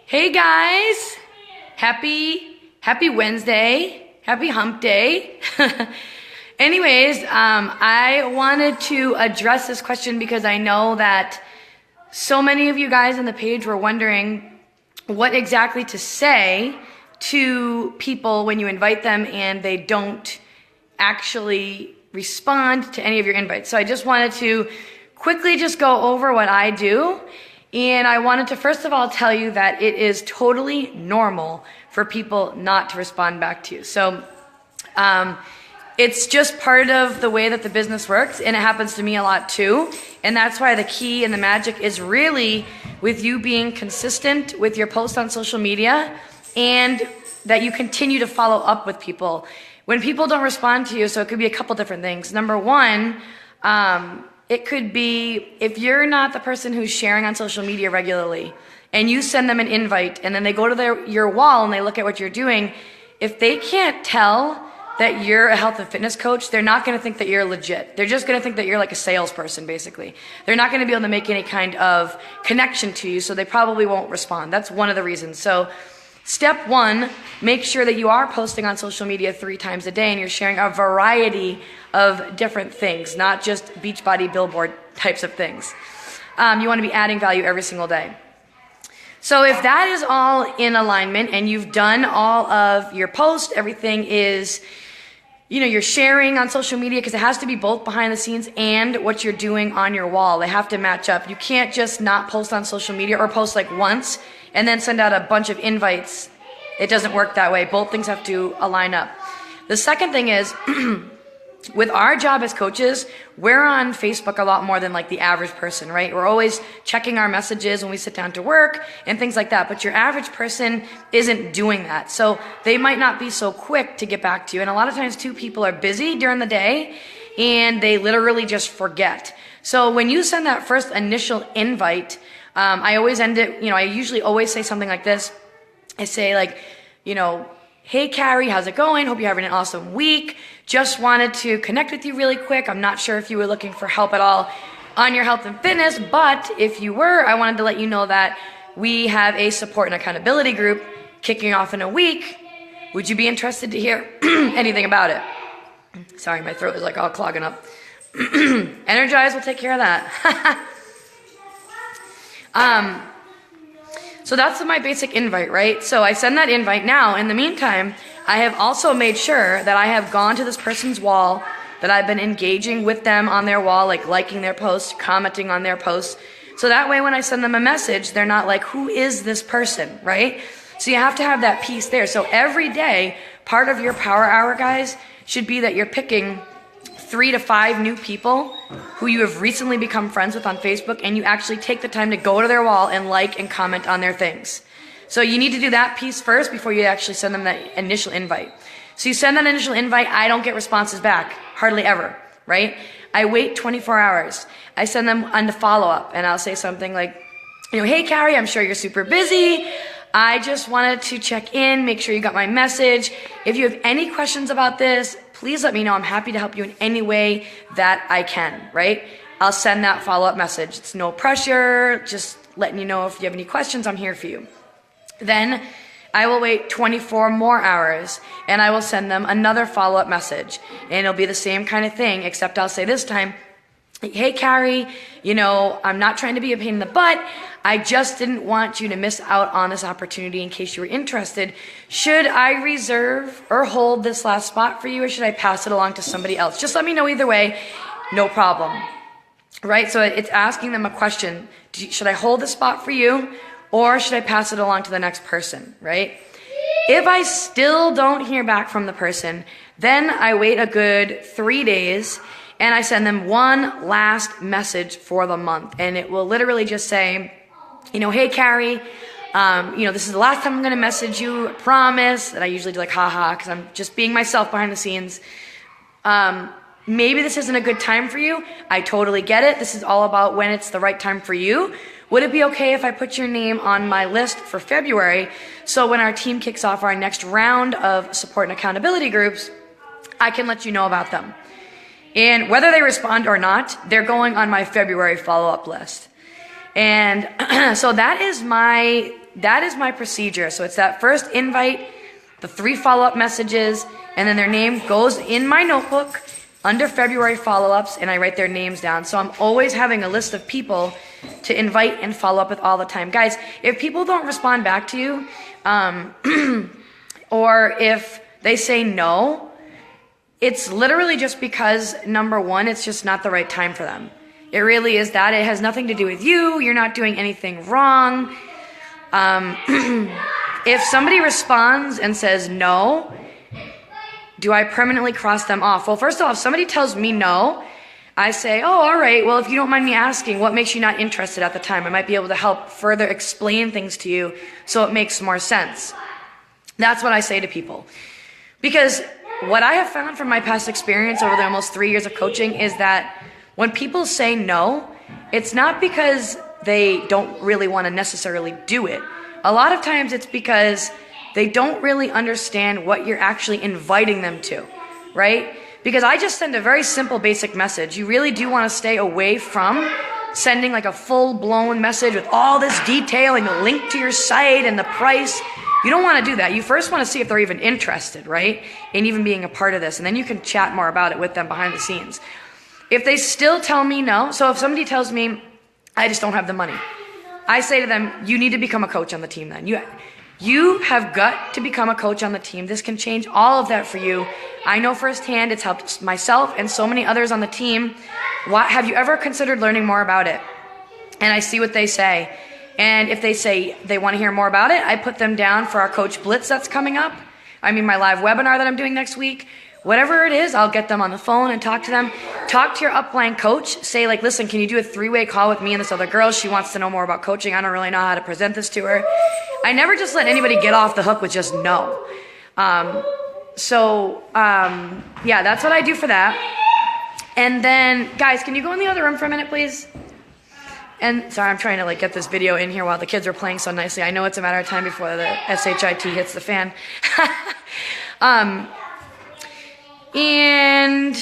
Hey guys, happy Wednesday, happy hump day. Anyways, I wanted to address this question because I know that so many of you guys on the page were wondering what exactly to say to people when you invite them and they don't actually respond to any of your invites. So I just wanted to quickly just go over what I do. And I wanted to first of all tell you that it is totally normal for people not to respond back to you. So it's just part of the way that the business works, and it happens to me a lot too. And that's why the key and the magic is really with you being consistent with your posts on social media and that you continue to follow up with people. When people don't respond to you, so it could be a couple different things. Number one, it could be if you're not the person who's sharing on social media regularly and you send them an invite and then they go to your wall and they look at what you're doing, if they can't tell that you're a health and fitness coach, they're not going to think that you're legit. They're just going to think that you're like a salesperson, basically. They're not going to be able to make any kind of connection to you, so they probably won't respond. That's one of the reasons. So step one, make sure that you are posting on social media 3 times a day and you're sharing a variety of different things, not just Beachbody billboard types of things. You want to be adding value every single day. So if that is all in alignment and you've done all of your posts, everything is, you're sharing on social media, because it has to be both behind the scenes and what you're doing on your wall. They have to match up. You can't just not post on social media or post like once and then send out a bunch of invites. It doesn't work that way. Both things have to align up. The second thing is, with our job as coaches, we're on Facebook a lot more than like the average person, right? We're always checking our messages when we sit down to work and things like that. But your average person isn't doing that. So they might not be so quick to get back to you. And a lot of times too, people are busy during the day and they literally just forget. So when you send that first initial invite, I always end it, I usually always say something like this. I say like, hey Carrie, how's it going? Hope you're having an awesome week. Just wanted to connect with you really quick. I'm not sure if you were looking for help at all on your health and fitness, but if you were, I wanted to let you know that we have a support and accountability group kicking off in a week. Would you be interested to hear anything about it? Sorry, my throat is like all clogging up. Energize will take care of that. So that's my basic invite, right? So I send that invite now. In the meantime, I have also made sure that I have gone to this person's wall, that I've been engaging with them on their wall, like liking their posts, commenting on their posts. So that way when I send them a message, they're not like, who is this person, right? So you have to have that piece there. So every day, part of your power hour, guys, should be that you're picking 3 to 5 new people who you have recently become friends with on Facebook, and you actually take the time to go to their wall and like and comment on their things. So you need to do that piece first before you actually send them that initial invite. So you send that initial invite, I don't get responses back, hardly ever, right? I wait 24 hours. I send them on the follow-up, and I'll say something like, hey Carrie, I'm sure you're super busy. I just wanted to check in, make sure you got my message. If you have any questions about this, please let me know. I'm happy to help you in any way that I can, right? I'll send that follow-up message. It's no pressure, just letting you know if you have any questions, I'm here for you. Then I will wait 24 more hours and I will send them another follow-up message. And it'll be the same kind of thing, except I'll say this time, hey Carrie, I'm not trying to be a pain in the butt. I just didn't want you to miss out on this opportunity in case you were interested. Should I reserve or hold this last spot for you, or should I pass it along to somebody else? Just let me know either way, no problem. Right? So it's asking them a question. Should I hold the spot for you, or should I pass it along to the next person, right? If I still don't hear back from the person, then I wait a good 3 days and I send them one last message for the month. And it will literally just say, hey Carrie, this is the last time I'm going to message you, I promise. And I usually do like, haha, because I'm just being myself behind the scenes. Maybe this isn't a good time for you. I totally get it. This is all about when it's the right time for you. Would it be okay if I put your name on my list for February, so when our team kicks off our next round of support and accountability groups, I can let you know about them? And whether they respond or not, they're going on my February follow-up list. And so that is my procedure. So it's that first invite, the 3 follow-up messages, and then their name goes in my notebook under February follow-ups, and I write their names down. So I'm always having a list of people to invite and follow up with all the time. Guys, if people don't respond back to you, or if they say no, it's literally just because, number one, it's just not the right time for them. It really is that. It has nothing to do with you. You're not doing anything wrong. If somebody responds and says no, do I permanently cross them off? Well, first of all, if somebody tells me no, I say, oh, all right, well, if you don't mind me asking, what makes you not interested at the time? I might be able to help further explain things to you so it makes more sense. That's what I say to people. Because what I have found from my past experience over the almost 3 years of coaching is that when people say no, it's not because they don't really want to necessarily do it. A lot of times it's because they don't really understand what you're actually inviting them to, right? Because I just send a very simple, basic message. You really do want to stay away from sending like a full-blown message with all this detail and the link to your site and the price. You don't want to do that. You first want to see if they're even interested, right? In even being a part of this. And then you can chat more about it with them behind the scenes. If they still tell me no, so if somebody tells me, I just don't have the money, I say to them, you need to become a coach on the team then. You have got to become a coach on the team. This can change all of that for you. I know firsthand it's helped myself and so many others on the team. Have you ever considered learning more about it? And I see what they say. And if they say they want to hear more about it, I put them down for our Coach Blitz that's coming up. I mean, my live webinar that I'm doing next week. Whatever it is, I'll get them on the phone and talk to them. Talk to your upline coach. Say like, listen, can you do a 3-way call with me and this other girl? She wants to know more about coaching. I don't really know how to present this to her. I never just let anybody get off the hook with just no. Yeah, that's what I do for that. And then, guys, can you go in the other room for a minute, please? And sorry, I'm trying to like get this video in here while the kids are playing so nicely. I know it's a matter of time before the SHIT hits the fan. And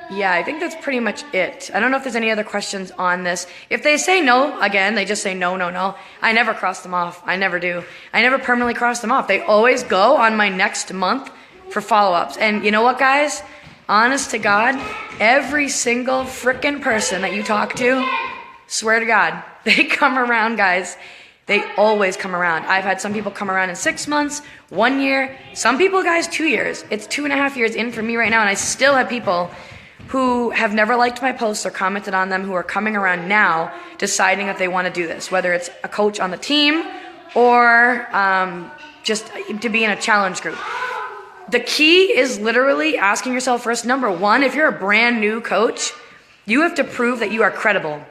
yeah, I think that's pretty much it. I don't know if there's any other questions on this. If they say no, again, they just say no, no, no. I never cross them off. I never do. I never permanently cross them off. They always go on my next month for follow-ups. And you know what, guys? Honest to God, every single frickin' person that you talk to, swear to God, they come around, guys. They always come around. I've had some people come around in 6 months, 1 year. Some people, guys, 2 years. It's 2.5 years in for me right now, and I still have people who have never liked my posts or commented on them who are coming around now deciding that they want to do this, whether it's a coach on the team or just to be in a challenge group. The key is literally asking yourself first, number one, if you're a brand new coach, you have to prove that you are credible.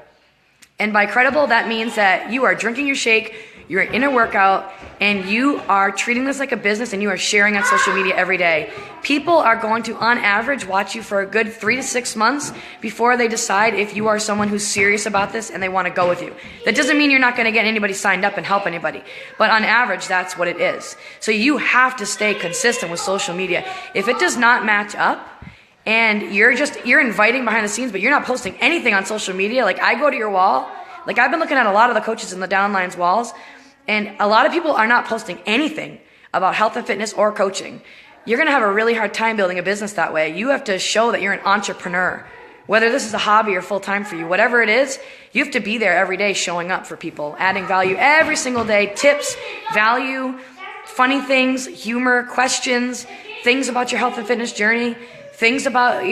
And by credible, that means that you are drinking your shake, you're in a workout, and you are treating this like a business and you are sharing on social media every day. People are going to, on average, watch you for a good 3 to 6 months before they decide if you are someone who's serious about this and they want to go with you. That doesn't mean you're not going to get anybody signed up and help anybody. But on average, that's what it is. So you have to stay consistent with social media. If it does not match up, and you're inviting behind the scenes, but you're not posting anything on social media. Like I go to your wall, like I've been looking at a lot of the coaches in the downlines walls, and a lot of people are not posting anything about health and fitness or coaching. You're gonna have a really hard time building a business that way. You have to show that you're an entrepreneur. Whether this is a hobby or full-time for you, whatever it is, you have to be there every day showing up for people, adding value every single day, tips, value, funny things, humor, questions, things about your health and fitness journey. Things about,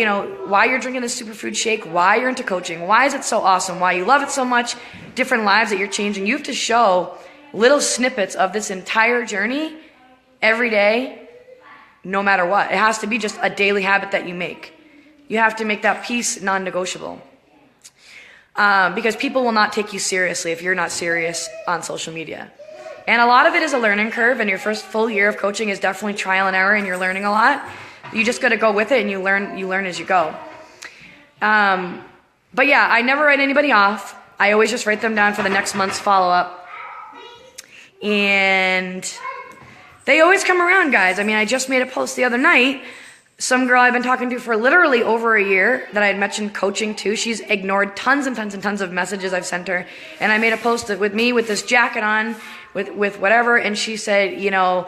why you're drinking this superfood shake, why you're into coaching, why is it so awesome, why you love it so much, different lives that you're changing. You have to show little snippets of this entire journey every day, no matter what. It has to be just a daily habit that you make. You have to make that piece non-negotiable. Because people will not take you seriously if you're not serious on social media. And a lot of it is a learning curve, and your first full year of coaching is definitely trial and error, and you're learning a lot. You just got to go with it, and you learn as you go. But yeah, I never write anybody off. I always just write them down for the next month's follow-up. And they always come around, guys. I mean, I just made a post the other night some girl I've been talking to for literally over a year that I had mentioned coaching to, she's ignored tons and tons and tons of messages I've sent her. And I made a post with me with this jacket on, with whatever, and she said, you know,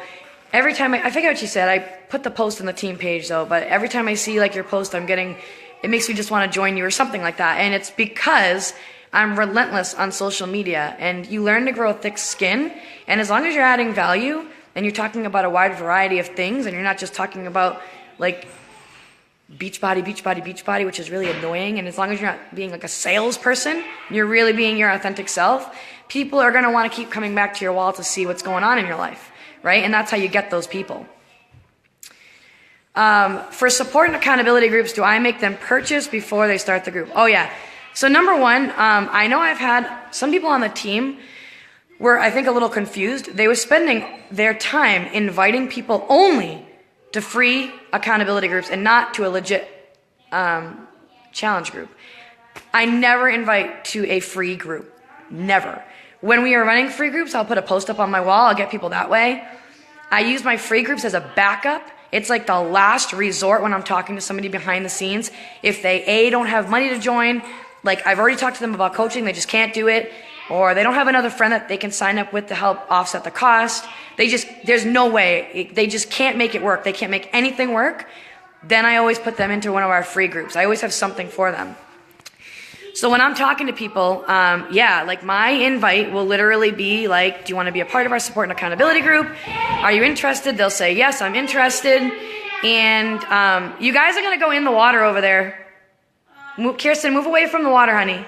every time I forget what she said, I put the post on the team page though, but every time I see like your post, it makes me just want to join you or something like that. And it's because I'm relentless on social media, and you learn to grow thick skin. And as long as you're adding value and you're talking about a wide variety of things, and you're not just talking about like Beachbody, which is really annoying. And as long as you're not being like a salesperson, you're really being your authentic self, people are going to want to keep coming back to your wall to see what's going on in your life, right? And that's how you get those people. For support and accountability groups, do I make them purchase before they start the group? Oh yeah. So number one, I know I've had some people on the team were, I think, a little confused. They were spending their time inviting people only to free accountability groups and not to a legit challenge group. I never invite to a free group. Never. When we are running free groups, I'll put a post up on my wall. I'll get people that way. I use my free groups as a backup. It's like the last resort when I'm talking to somebody behind the scenes. If they, don't have money to join, like I've already talked to them about coaching, they just can't do it, or they don't have another friend that they can sign up with to help offset the cost. There's no way. They just can't make it work. They can't make anything work. Then I always put them into one of our free groups. I always have something for them. So when I'm talking to people, like my invite will literally be like, do you want to be a part of our support and accountability group? Are you interested? They'll say, yes, I'm interested. And you guys are going to go in the water over there. Kirsten, move away from the water, honey.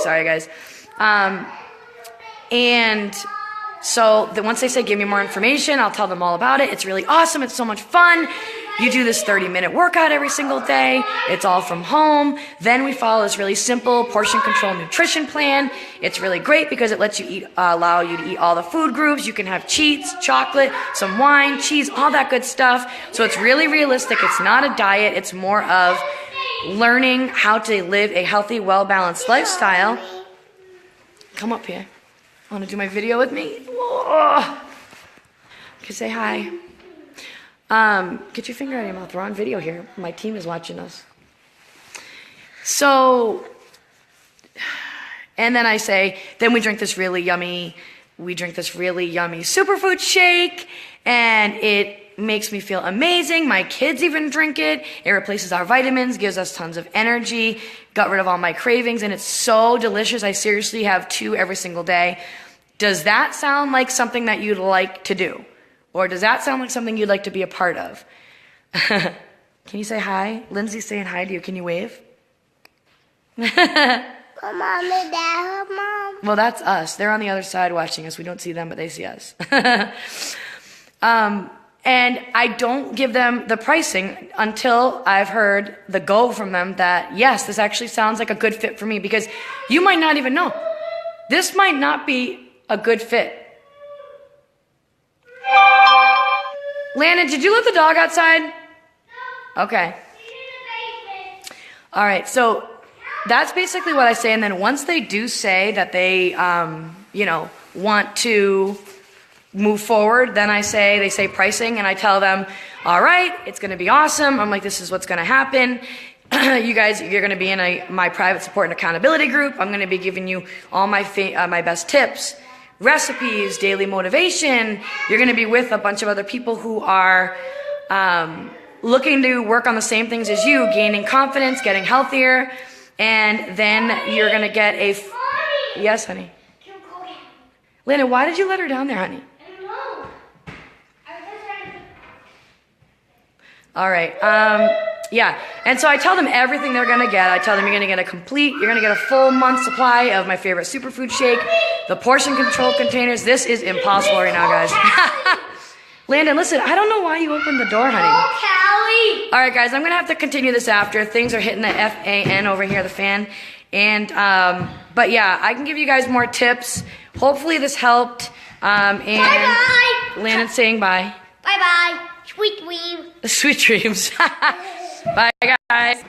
Sorry, guys. And so once they say, give me more information, I'll tell them all about it. It's really awesome. It's so much fun. You do this 30-minute workout every single day. It's all from home. Then we follow this really simple portion control nutrition plan. It's really great because it lets you allow you to eat all the food groups. You can have cheats, chocolate, some wine, cheese, all that good stuff. So it's really realistic. It's not a diet. It's more of learning how to live a healthy, well-balanced lifestyle. Come up here. Want to do my video with me? Oh. Okay, say hi. Get your finger out of your mouth. We're on video here. My team is watching us. So, and then I say, then we drink this really yummy superfood shake, and it makes me feel amazing. My kids even drink it. It replaces our vitamins, gives us tons of energy, got rid of all my cravings, and it's so delicious. I seriously have 2 every single day. Does that sound like something that you'd like to do? Or does that sound like something you'd like to be a part of? Can you say hi? Lindsay's saying hi to you. Can you wave? Mom and Dad, Mom. Well, that's us. They're on the other side watching us. We don't see them, but they see us. And I don't give them the pricing until I've heard the go from them that, yes, this actually sounds like a good fit for me, because you might not even know. This might not be a good fit. Landon, did you let the dog outside? Okay. All right, so that's basically what I say. And then once they do say that they, want to move forward, then they say pricing, and I tell them, all right, it's going to be awesome. I'm like, this is what's going to happen. You guys, you're going to be in my private support and accountability group. I'm going to be giving you all my best tips, recipes, daily motivation. You're going to be with a bunch of other people who are looking to work on the same things as you, gaining confidence, getting healthier, and then you're going to get yes, honey. Lena, why did you let her down there, honey? I don't know. All right. Yeah. And so I tell them everything they're going to get. I tell them you're going to get a full month supply of my favorite superfood shake, the portion control containers. This is impossible right now, guys. Landon, listen, I don't know why you opened the door, honey. Oh, Callie. All right, guys, I'm going to have to continue this after. Things are hitting the fan over here, the fan. And, but yeah, I can give you guys more tips. Hopefully this helped. And Bye-bye. Landon's saying bye. Bye-bye. Sweet dreams. Sweet dreams. Bye, guys.